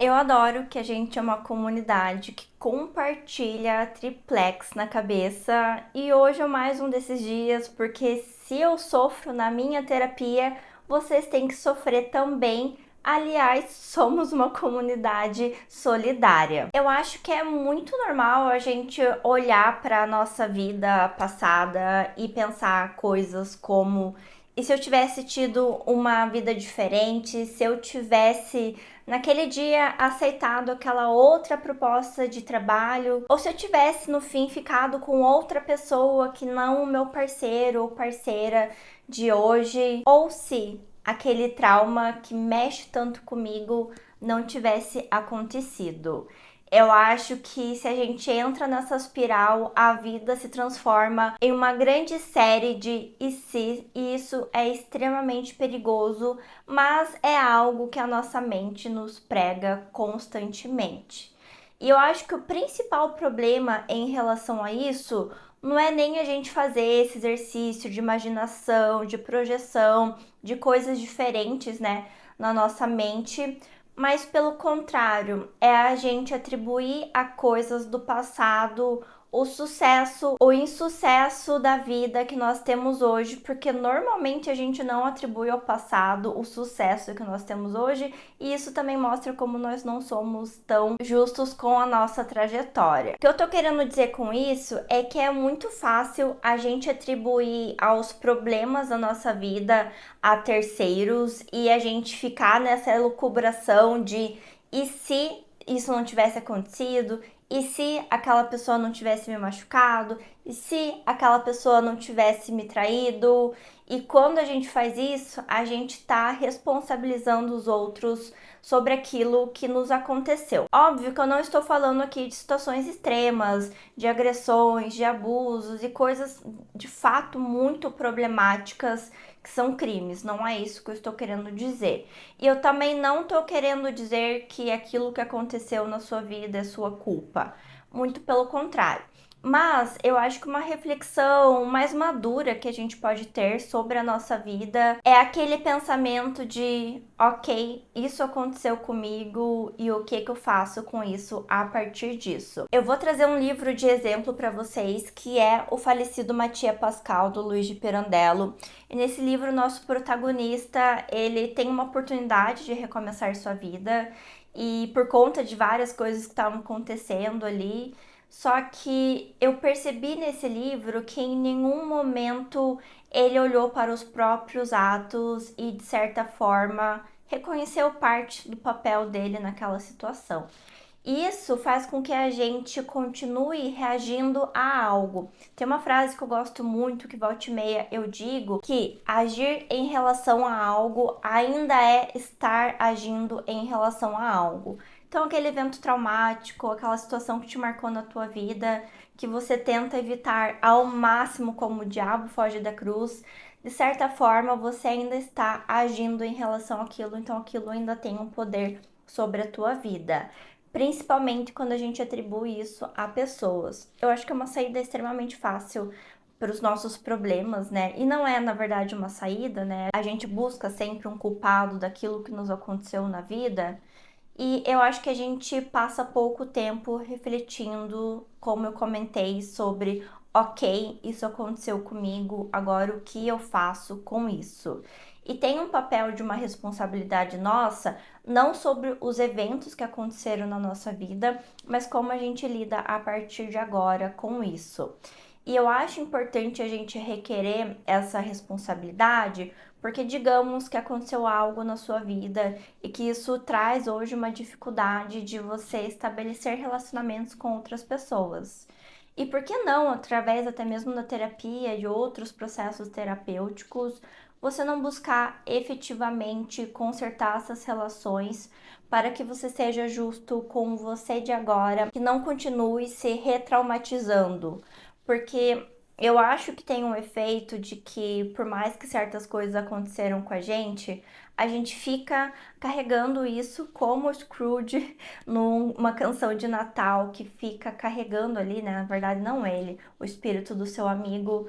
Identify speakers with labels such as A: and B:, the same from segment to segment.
A: Eu adoro que a gente é uma comunidade que compartilha triplex na cabeça e hoje é mais um desses dias porque se eu sofro na minha terapia, vocês têm que sofrer também. Aliás, somos uma comunidade solidária. Eu acho que é muito normal a gente olhar para a nossa vida passada e pensar coisas como: e se eu tivesse tido uma vida diferente, se eu tivesse naquele dia aceitado aquela outra proposta de trabalho, ou se eu tivesse no fim ficado com outra pessoa que não o meu parceiro ou parceira de hoje, ou se aquele trauma que mexe tanto comigo não tivesse acontecido. Eu acho que se a gente entra nessa espiral, a vida se transforma em uma grande série de e se, e isso é extremamente perigoso, mas é algo que a nossa mente nos prega constantemente. E eu acho que o principal problema em relação a isso não é nem a gente fazer esse exercício de imaginação, de projeção, de coisas diferentes, né, na nossa mente, mas pelo contrário, é a gente atribuir a coisas do passado o sucesso ou insucesso da vida que nós temos hoje, porque normalmente a gente não atribui ao passado o sucesso que nós temos hoje, e isso também mostra como nós não somos tão justos com a nossa trajetória. O que eu tô querendo dizer com isso é que é muito fácil a gente atribuir aos problemas da nossa vida a terceiros e a gente ficar nessa elucubração de e se isso não tivesse acontecido? E se aquela pessoa não tivesse me machucado? E se aquela pessoa não tivesse me traído? E quando a gente faz isso, a gente tá responsabilizando os outros sobre aquilo que nos aconteceu. Óbvio que eu não estou falando aqui de situações extremas, de agressões, de abusos e coisas de fato muito problemáticas que são crimes, não é isso que eu estou querendo dizer. E eu também não estou querendo dizer que aquilo que aconteceu na sua vida é sua culpa. Muito pelo contrário. Mas eu acho que uma reflexão mais madura que a gente pode ter sobre a nossa vida é aquele pensamento de, ok, isso aconteceu comigo e o que eu faço com isso a partir disso. Eu vou trazer um livro de exemplo para vocês que é O Falecido Mattia Pascal, do Luiz de Pirandello. E nesse livro, nosso protagonista, ele tem uma oportunidade de recomeçar sua vida e por conta de várias coisas que estavam acontecendo ali. Só que eu percebi nesse livro que em nenhum momento ele olhou para os próprios atos e, de certa forma, reconheceu parte do papel dele naquela situação. Isso faz com que a gente continue reagindo a algo. Tem uma frase que eu gosto muito, que volta e meia eu digo, que agir em relação a algo ainda é estar agindo em relação a algo. Então, aquele evento traumático, aquela situação que te marcou na tua vida, que você tenta evitar ao máximo como o diabo foge da cruz, de certa forma você ainda está agindo em relação àquilo, então aquilo ainda tem um poder sobre a tua vida. Principalmente quando a gente atribui isso a pessoas. Eu acho que é uma saída extremamente fácil para os nossos problemas, né? E não é, na verdade, uma saída, né? A gente busca sempre um culpado daquilo que nos aconteceu na vida. E eu acho que a gente passa pouco tempo refletindo, como eu comentei, sobre, ok, isso aconteceu comigo, agora o que eu faço com isso? E tem um papel de uma responsabilidade nossa, não sobre os eventos que aconteceram na nossa vida, mas como a gente lida a partir de agora com isso. E eu acho importante a gente requerer essa responsabilidade, porque digamos que aconteceu algo na sua vida e que isso traz hoje uma dificuldade de você estabelecer relacionamentos com outras pessoas. E por que não, através até mesmo da terapia e de outros processos terapêuticos, você não buscar efetivamente consertar essas relações para que você seja justo com você de agora, que não continue se retraumatizando, porque eu acho que tem um efeito de que, por mais que certas coisas aconteceram com a gente fica carregando isso como o Scrooge numa canção de Natal que fica carregando ali, né? Na verdade, não ele, o espírito do seu amigo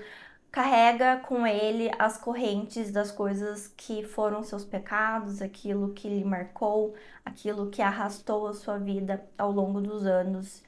A: carrega com ele as correntes das coisas que foram seus pecados, aquilo que lhe marcou, aquilo que arrastou a sua vida ao longo dos anos.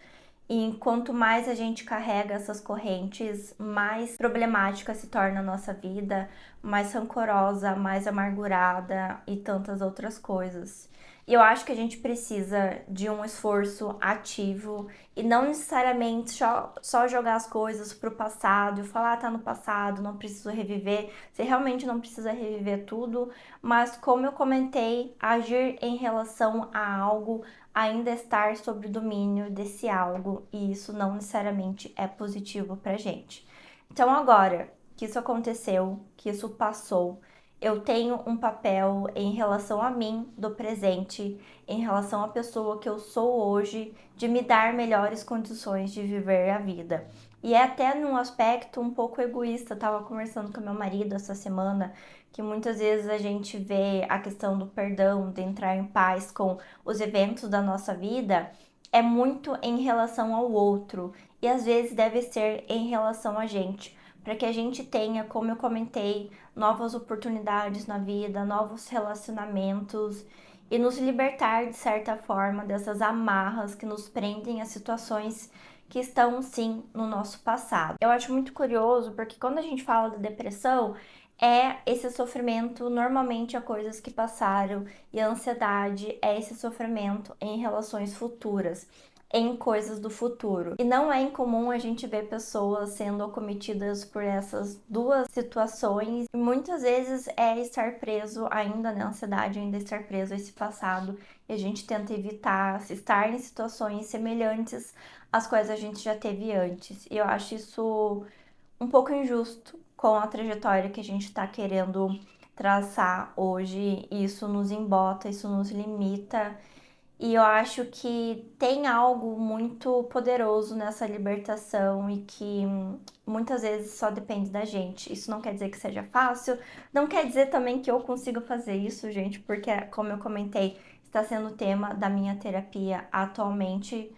A: E quanto mais a gente carrega essas correntes, mais problemática se torna a nossa vida, mais rancorosa, mais amargurada e tantas outras coisas. E eu acho que a gente precisa de um esforço ativo e não necessariamente só jogar as coisas pro passado e falar, tá no passado, não preciso reviver. Você realmente não precisa reviver tudo, mas como eu comentei, agir em relação a algo ainda estar sob o domínio desse algo, e isso não necessariamente é positivo pra gente. Então, agora que isso aconteceu, que isso passou, eu tenho um papel em relação a mim do presente, em relação à pessoa que eu sou hoje, de me dar melhores condições de viver a vida. E é até num aspecto um pouco egoísta, eu tava conversando com meu marido essa semana, que muitas vezes a gente vê a questão do perdão, de entrar em paz com os eventos da nossa vida, é muito em relação ao outro e às vezes deve ser em relação a gente, para que a gente tenha, como eu comentei, novas oportunidades na vida, novos relacionamentos e nos libertar de certa forma dessas amarras que nos prendem a situações que estão sim no nosso passado. Eu acho muito curioso porque quando a gente fala da depressão, é esse sofrimento normalmente a coisas que passaram e a ansiedade é esse sofrimento em relações futuras, em coisas do futuro. E não é incomum a gente ver pessoas sendo acometidas por essas duas situações. E muitas vezes é estar preso ainda na ansiedade, ainda estar preso a esse passado. E a gente tenta evitar estar em situações semelhantes às quais a gente já teve antes. E eu acho isso um pouco injusto com a trajetória que a gente está querendo traçar hoje. Isso nos embota, isso nos limita. E eu acho que tem algo muito poderoso nessa libertação e que muitas vezes só depende da gente. Isso não quer dizer que seja fácil, não quer dizer também que eu consiga fazer isso, gente, porque, como eu comentei, está sendo o tema da minha terapia atualmente.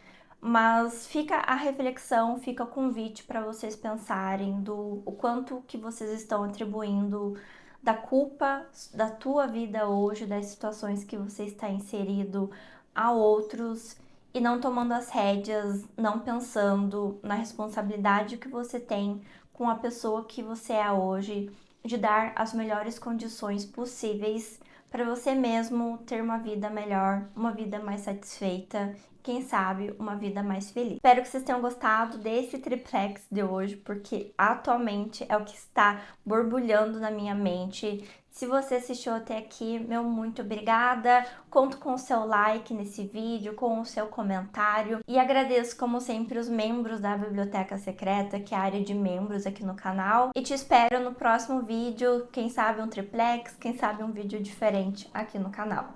A: Mas fica a reflexão, fica o convite para vocês pensarem do o quanto que vocês estão atribuindo da culpa da tua vida hoje, das situações que você está inserido a outros e não tomando as rédeas, não pensando na responsabilidade que você tem com a pessoa que você é hoje, de dar as melhores condições possíveis para você mesmo ter uma vida melhor, uma vida mais satisfeita, quem sabe uma vida mais feliz. Espero que vocês tenham gostado desse triplex de hoje, porque atualmente é o que está borbulhando na minha mente. Se você assistiu até aqui, meu muito obrigada. Conto com o seu like nesse vídeo, com o seu comentário e agradeço como sempre os membros da Biblioteca Secreta, que é a área de membros aqui no canal. E te espero no próximo vídeo, quem sabe um triplex, quem sabe um vídeo diferente aqui no canal.